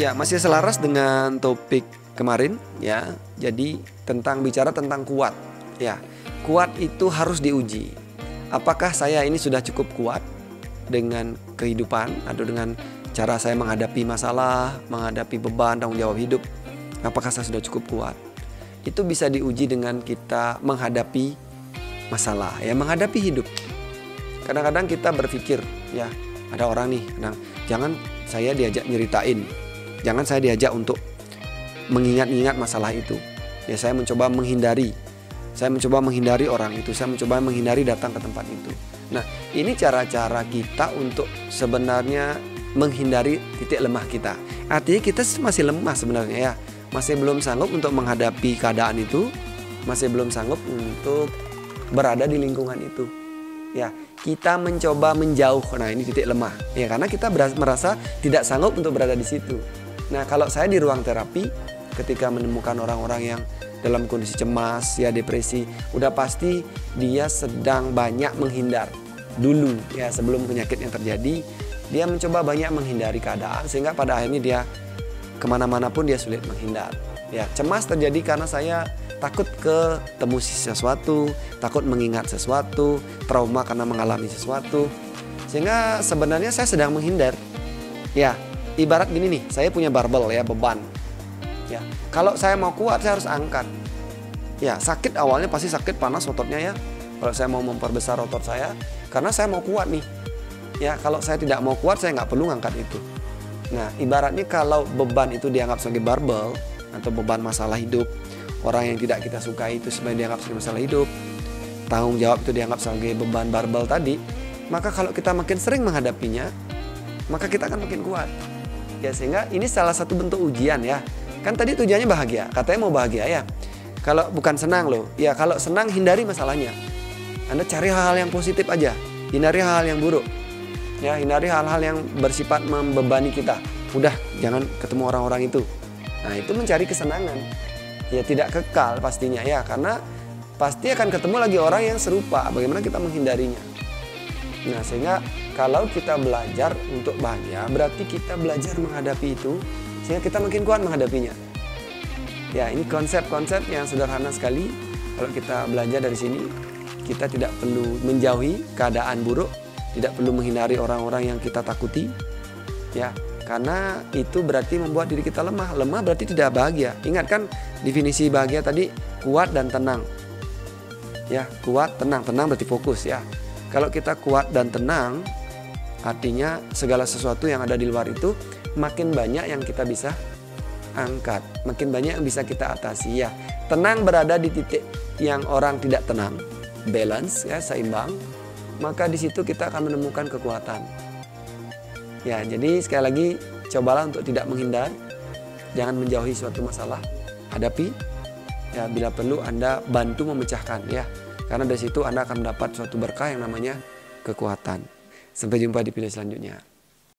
Ya, masih selaras dengan topik kemarin ya. Jadi bicara tentang kuat. Ya, kuat itu harus diuji. Apakah saya ini sudah cukup kuat dengan kehidupan atau dengan cara saya menghadapi masalah, menghadapi beban, tanggung jawab hidup? Apakah saya sudah cukup kuat? Itu bisa diuji dengan kita menghadapi masalah, ya, menghadapi hidup. Kadang-kadang kita berpikir, ya, ada orang nih, jangan saya diajak nyeritain, jangan saya diajak untuk mengingat-ingat masalah itu. Ya, saya mencoba menghindari orang itu, saya mencoba menghindari datang ke tempat itu. Nah, ini cara-cara kita untuk sebenarnya menghindari titik lemah kita. Artinya kita masih lemah sebenarnya, ya, masih belum sanggup untuk menghadapi keadaan itu, masih belum sanggup untuk berada di lingkungan itu. Ya, kita mencoba menjauh. Nah, ini titik lemah. Ya, karena kita merasa tidak sanggup untuk berada di situ. Nah, kalau saya di ruang terapi, ketika menemukan orang-orang yang dalam kondisi cemas, ya, depresi, udah pasti dia sedang banyak menghindar dulu, ya, sebelum penyakit yang terjadi. Dia mencoba banyak menghindari keadaan, sehingga pada akhirnya dia kemana-mana pun dia sulit menghindar. Ya, cemas terjadi karena saya takut ketemu sesuatu, takut mengingat sesuatu, trauma karena mengalami sesuatu. Sehingga sebenarnya saya sedang menghindar. Ya, ibarat gini nih, saya punya barbel, ya, beban. Ya, kalau saya mau kuat saya harus angkat. Ya, sakit awalnya pasti sakit, panas ototnya, ya. Kalau saya mau memperbesar otot saya, karena saya mau kuat nih. Ya, kalau saya tidak mau kuat, saya nggak perlu ngangkat itu. Nah, ibaratnya kalau beban itu dianggap sebagai barbel atau beban masalah hidup, orang yang tidak kita sukai itu sebenarnya dianggap sebagai masalah hidup, tanggung jawab itu dianggap sebagai beban barbel tadi, maka kalau kita makin sering menghadapinya, maka kita akan makin kuat. Ya, sehingga ini salah satu bentuk ujian, ya. Kan tadi tujuannya bahagia, katanya mau bahagia, ya. Kalau bukan senang loh, ya, kalau senang hindari masalahnya. Anda cari hal-hal yang positif aja, hindari hal-hal yang buruk. Ya, hindari hal-hal yang bersifat membebani kita. Udah, jangan ketemu orang-orang itu. Nah, itu mencari kesenangan. Ya, tidak kekal pastinya, ya, karena pasti akan ketemu lagi orang yang serupa. Bagaimana kita menghindarinya? Nah, sehingga kalau kita belajar untuk bahagia, berarti kita belajar menghadapi itu, sehingga kita makin kuat menghadapinya. Ya, ini konsep-konsep yang sederhana sekali. Kalau kita belajar dari sini, kita tidak perlu menjauhi keadaan buruk, tidak perlu menghindari orang-orang yang kita takuti, ya, karena itu berarti membuat diri kita lemah. Lemah berarti tidak bahagia. Ingat kan definisi bahagia tadi, kuat dan tenang. Ya, kuat, tenang. Tenang berarti fokus, ya. Kalau kita kuat dan tenang, artinya segala sesuatu yang ada di luar itu makin banyak yang kita bisa angkat, makin banyak yang bisa kita atasi, ya. Tenang berada di titik yang orang tidak tenang, balance, ya, seimbang. Maka di situ kita akan menemukan kekuatan. Ya, jadi sekali lagi cobalah untuk tidak menghindar, jangan menjauhi suatu masalah, hadapi. Ya, bila perlu Anda bantu memecahkan, ya. Karena dari situ Anda akan mendapat suatu berkah yang namanya kekuatan. Sampai jumpa di video selanjutnya.